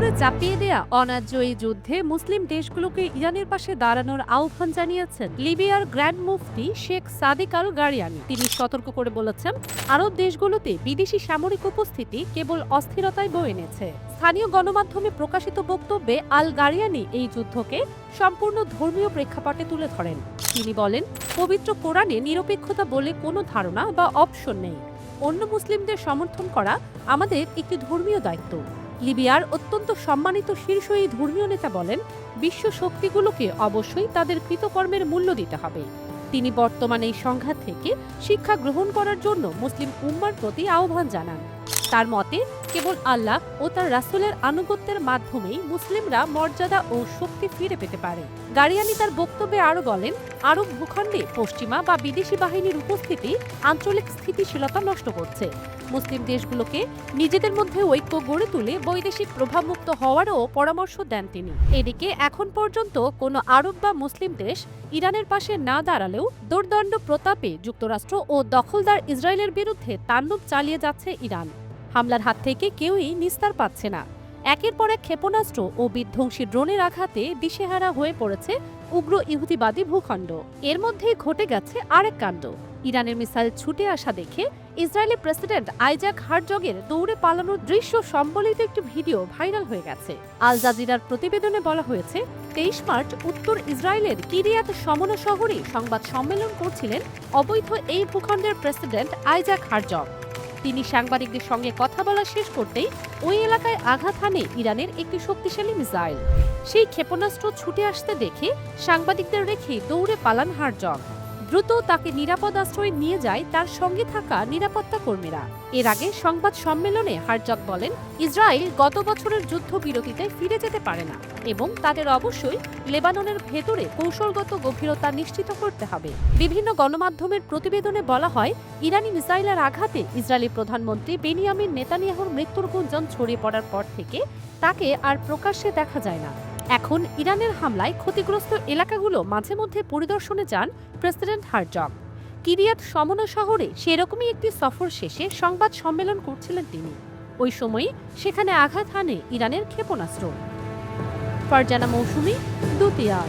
উপরে চাপিয়ে দেয়া অন্যায্য এই যুদ্ধে মুসলিম দেশগুলোকে ইরানের পাশে দাঁড়ানোর আহ্বান জানিয়েছেন লিবিয়ার গ্র্যান্ড মুফতি শেখ সাদিক আল গারিয়ানি। তিনি সতর্ক করে বলেছেন, আরব দেশগুলোতে বিদেশি সামরিক উপস্থিতি কেবল অস্থিরতায় বয়ে এনেছে। স্থানীয় গণমাধ্যমে প্রকাশিত বক্তব্যে আল গারিয়ানি এই যুদ্ধকে সম্পূর্ণ ধর্মীয় প্রেক্ষাপটে তুলে ধরেন। তিনি বলেন, পবিত্র কোরআনে নিরপেক্ষতা বলে কোনো ধারণা বা অপশন নেই। অন্য মুসলিমদের সমর্থন করা আমাদের একটি ধর্মীয় দায়িত্ব। লিবিয়ার অত্যন্ত সম্মানিত শীর্ষ এই ধর্মীয় নেতা বলেন, বিশ্ব শক্তিগুলোকে অবশ্যই তাদের কৃতকর্মের মূল্য দিতে হবে। তিনি বর্তমানে এই সংঘাত থেকে শিক্ষা গ্রহণ করার জন্য মুসলিম উম্মার প্রতি আহ্বান জানান। তার মতে, কেবল আল্লাহ ও তার রাসূলের আনুগত্যের মাধ্যমেই মুসলিমরা মর্যাদা ও শক্তি ফিরে পেতে পারে। গারিয়ানি তার বক্তব্যে আরও বলেন, আরব ভূখণ্ডে পশ্চিমা বা বিদেশি বাহিনীর উপস্থিতি আঞ্চলিক স্থিতিশীলতা নষ্ট করছে। মুসলিম দেশগুলোকে নিজেদের মধ্যে ঐক্য গড়ে তুলে বৈদেশিক প্রভাবমুক্ত হওয়ারও পরামর্শ দেন তিনি। এদিকে এখন পর্যন্ত কোনো আরব বা মুসলিম দেশ ইরানের পাশে না দাঁড়ালেও দোর্দণ্ড প্রতাপে যুক্তরাষ্ট্র ও দখলদার ইসরায়েলের বিরুদ্ধে তাণ্ডব চালিয়ে যাচ্ছে ইরান। হামলার হাত থেকে কেউই নিস্তার পাচ্ছে না। একের পর এক ক্ষেপণাস্ত্র ও বিধ্বংসী ড্রোনের আঘাতে দিশেহারা হয়ে পড়েছে উগ্র ইহুদিবাদী ভূখণ্ড। এর মধ্যেই ঘটে গেছে আরেক কাণ্ড। ইরানের মিসাইল ছুটে আসা দেখে ইসরায়েলি প্রেসিডেন্ট আইজাক হারজগের দৌড়ে পালানোর দৃশ্য সম্বলিত একটি ভিডিও ভাইরাল হয়ে গেছে। আল জাজিরার প্রতিবেদনে বলা হয়েছে, 23 মার্চ উত্তর ইসরায়েলের কিরিয়াত শমনা শহরে সংবাদ সম্মেলন করছিলেন অবৈধ এই ভূখণ্ডের প্রেসিডেন্ট আইজাক হারজগ। তিনি সাংবাদিকদের সঙ্গে কথা বলা শেষ করতেই ওই এলাকায় আঘাত হানে ইরানের একটি শক্তিশালী মিসাইল। সেই ক্ষেপণাস্ত্র ছুটে আসতে দেখে সাংবাদিকদের রেখে দৌড়ে পালান হারজগ। দ্রুত তাকে নিরাপদ আশ্রয়ে নিয়ে যায় তার সঙ্গে থাকা নিরাপত্তা কর্মীরা। এর আগে সংবাদ সম্মেলনে হারজগ বলেন, ইসরায়েল গত বছরের যুদ্ধবিরতিতে ফিরে যেতে পারে না এবং তাদের অবশ্যই লেবাননের ভেতরে কৌশলগত গভীরতা নিশ্চিত করতে হবে। বিভিন্ন গণমাধ্যমের প্রতিবেদনে বলা হয়, ইরানি মিসাইলের আঘাতে ইসরায়েলি প্রধানমন্ত্রী বেনিয়ামিন নেতানিয়াহুর মৃত্যুর গুঞ্জন ছড়িয়ে পড়ার পর থেকে তাকে আর প্রকাশ্যে দেখা যায় না। এখন ইরানের হামলায় ক্ষতিগ্রস্ত এলাকাগুলো মাঝে মধ্যে পরিদর্শনে যান প্রেসিডেন্ট হারজগ। কিরিয়াত শমনা শহরে সেরকমই একটি সফর শেষে সংবাদ সম্মেলন করছিলেন তিনি। ওই সময়ই সেখানে আঘাত হানে ইরানের ক্ষেপণাস্ত্র। ফারজানা মৌসুমী, দুতিয়ার।